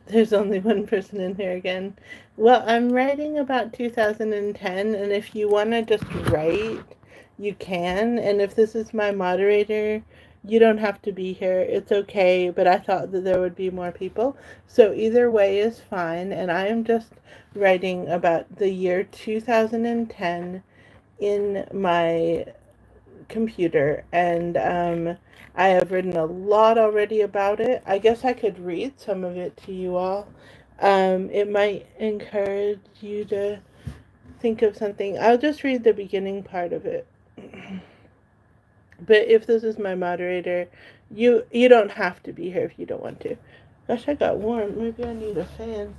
There's only one person in here again. Well, I'm writing about 2010, and if you want to just write, you can. And if this is my moderator, you don't have to be here. It's okay, but I thought that there would be more people. So either way is fine. And I am just writing about the year 2010 in my computer, and I have written a lot already about it. I guess I could read some of it to you all. It might encourage you to think of something. I'll just read the beginning part of it. But if this is my moderator, you don't have to be here if you don't want to. Gosh, I got warm. Maybe I need a fan.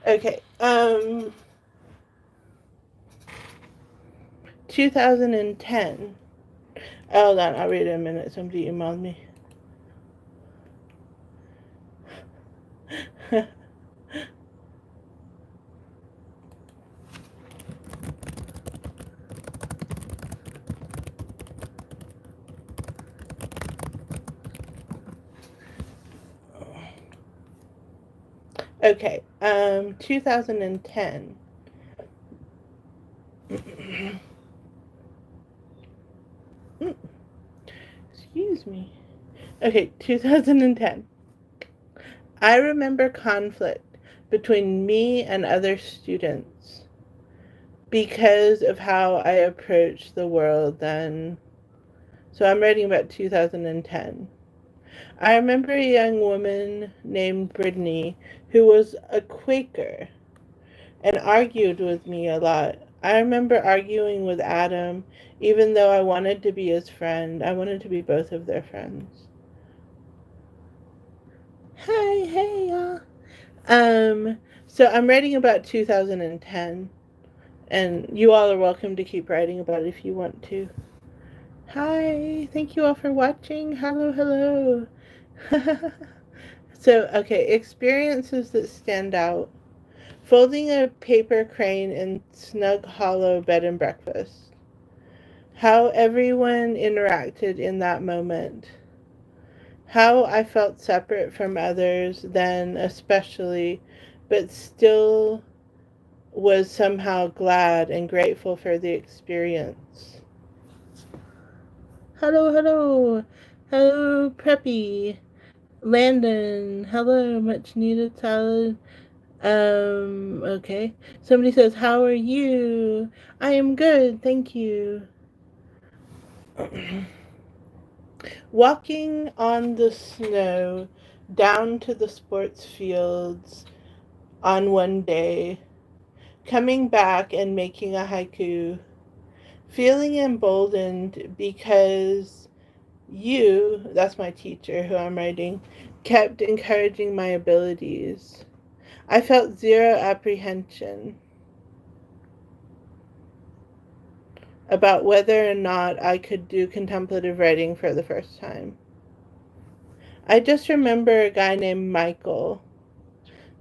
Okay. 2010. Hold on, I'll read it in a minute. Somebody emailed me. Okay, 2010. Excuse me. Okay, 2010. I remember conflict between me and other students because of how I approached the world then. So I'm writing about 2010. I remember a young woman named Brittany who was a Quaker and argued with me a lot. I remember arguing with Adam, even though I wanted to be his friend. I wanted to be both of their friends. Hi, hey, y'all. So I'm writing about 2010, and you all are welcome to keep writing about it if you want to. Hi, thank you all for watching. Hello, hello. So, okay, experiences that stand out. Folding a paper crane in Snug Hollow bed and breakfast. How everyone interacted in that moment. How I felt separate from others then, especially, but still was somehow glad and grateful for the experience. Hello, hello. Hello, Preppy. Landon. Hello, much needed salad. Okay. Somebody says, how are you? I am good, thank you. Walking on the snow down to the sports fields on one day, coming back and making a haiku, feeling emboldened because you, that's my teacher who I'm writing, kept encouraging my abilities. I felt zero apprehension about whether or not I could do contemplative writing for the first time. I just remember a guy named Michael.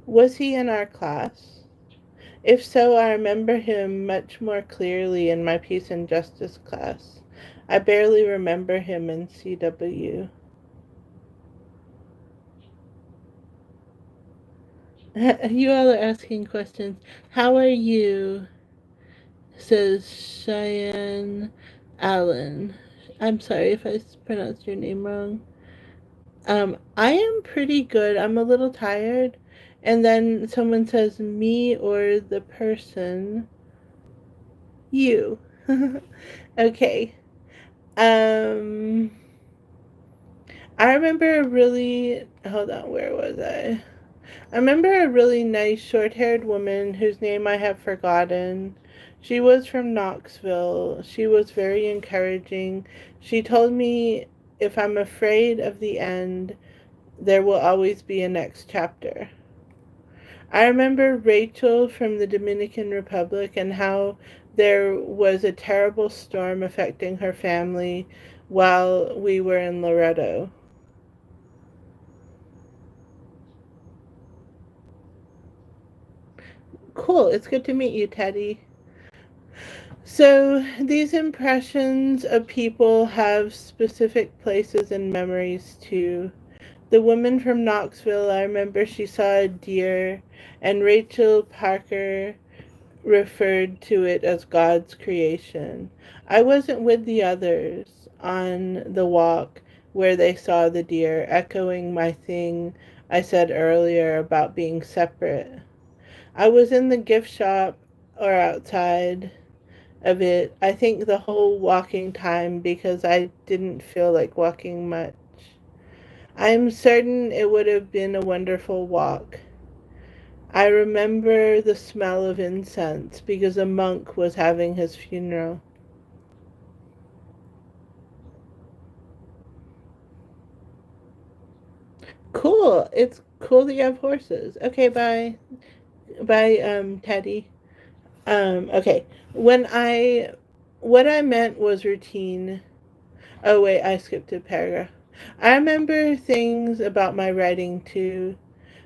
Was he in our class? If so, I remember him much more clearly in my Peace and Justice class. I barely remember him in CW. You all are asking questions. How are you? Says Cheyenne Allen. I'm sorry if I pronounced your name wrong. I am pretty good. I'm a little tired. And then someone says me or the person. You. Okay. Um, I remember a really, hold on, where was I? I remember a really nice short haired woman whose name I have forgotten She was from Knoxville. She was very encouraging. She told me if I'm afraid of the end, there will always be a next chapter. I remember Rachel from the Dominican Republic and how there was a terrible storm affecting her family while we were in Loretto. Cool. It's good to meet you, Teddy. So, these impressions of people have specific places and memories too. The woman from Knoxville, I remember she saw a deer, and Rachel Parker referred to it as God's creation. I wasn't with the others on the walk where they saw the deer, echoing my thing I said earlier about being separate. I was in the gift shop or outside of it, I think the whole walking time because I didn't feel like walking much. I'm certain it would have been a wonderful walk. I remember the smell of incense because a monk was having his funeral. Cool. It's cool that you have horses. Okay, bye. Bye, Teddy. Okay. What I meant was routine. Oh, wait, I skipped a paragraph. I remember things about my writing too,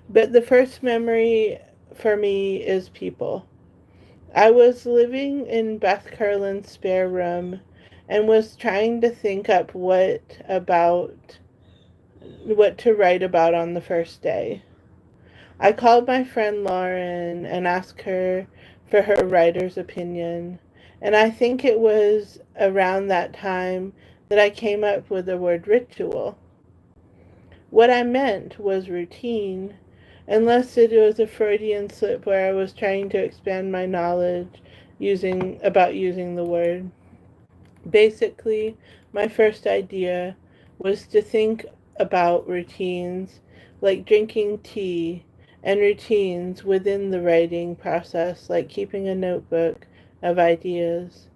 but the first memory for me is people. I was living in Beth Carlin's spare room and was trying to think up what to write about on the first day. I called my friend Lauren and asked her for her writer's opinion, and I think it was around that time that I came up with the word ritual. What I meant was routine, unless it was a Freudian slip where I was trying to expand my knowledge using the word. Basically, my first idea was to think about routines like drinking tea and routines within the writing process like keeping a notebook of ideas,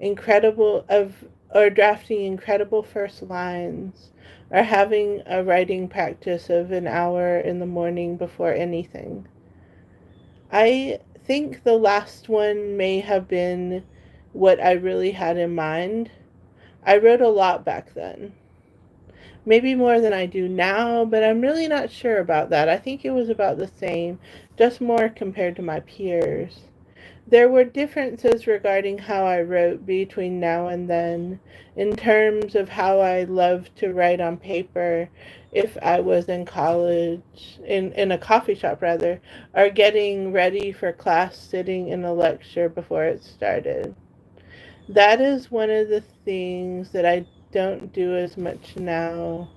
incredible of or drafting incredible first lines or having a writing practice of an hour in the morning before anything. I think the last one may have been what I really had in mind. I wrote a lot back then. Maybe more than I do now, but I'm really not sure about that. I think it was about the same, just more compared to my peers. There were differences regarding how I wrote between now and then, in terms of how I loved to write on paper if I was in college, in a coffee shop rather, or getting ready for class sitting in a lecture before it started. That is one of the things that I don't do as much now.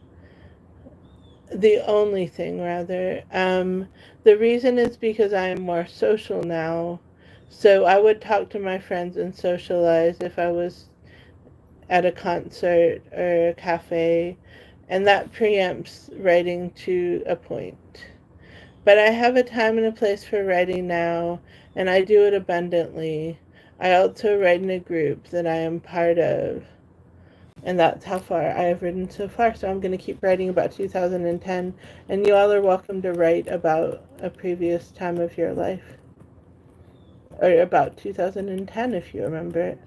The only thing, rather. The reason is because I am more social now. So I would talk to my friends and socialize if I was at a concert or a cafe, and that preempts writing to a point. But I have a time and a place for writing now, and I do it abundantly. I also write in a group that I am part of. And that's how far I have written so far. So I'm going to keep writing about 2010. And you all are welcome to write about a previous time of your life. Or about 2010 if you remember it.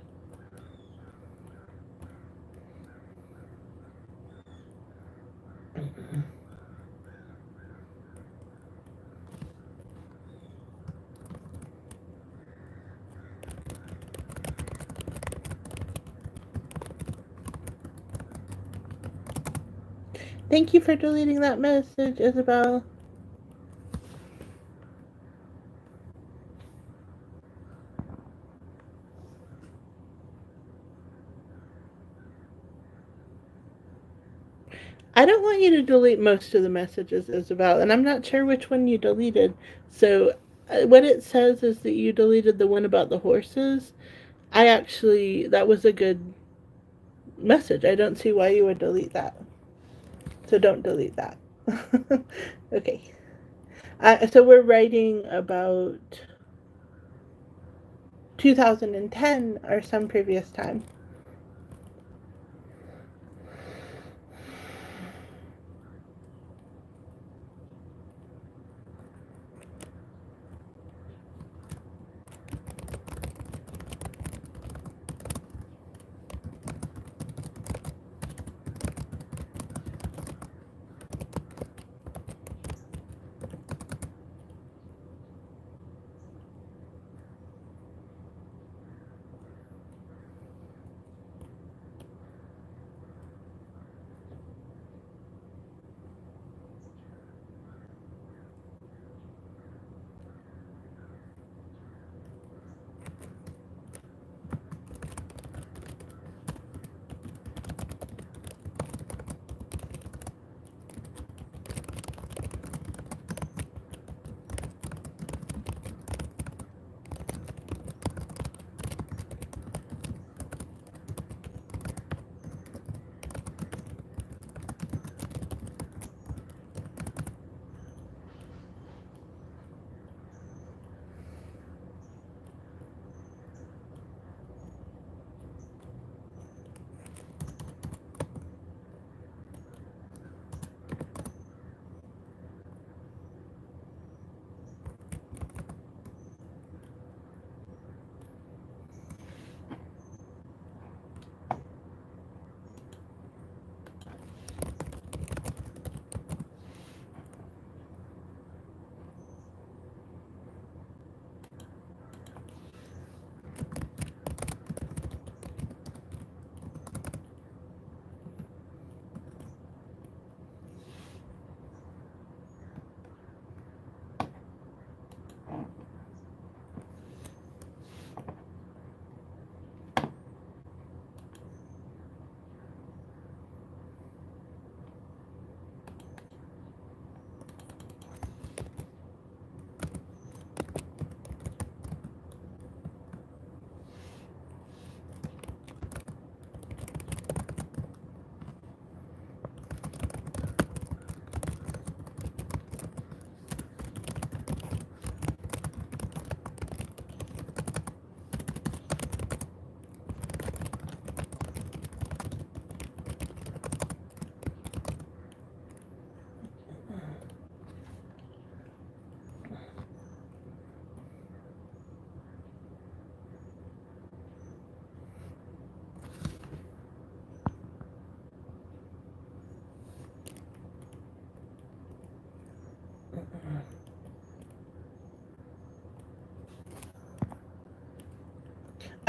Thank you for deleting that message, Isabel. I don't want you to delete most of the messages, Isabel, and I'm not sure which one you deleted. So, what it says is that you deleted the one about the horses. That was a good message. I don't see why you would delete that. So, don't delete that. Okay. So, we're writing about 2010 or some previous time.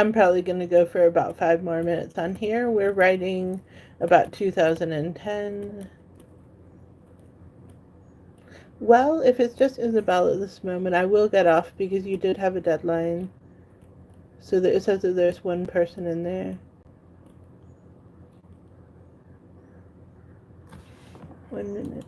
I'm probably going to go for about 5 more minutes on here. We're writing about 2010. Well, if it's just Isabel at this moment, I will get off because you did have a deadline. So that it says that there's one person in there. 1 minute.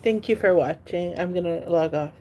Thank you for watching. I'm going to log off.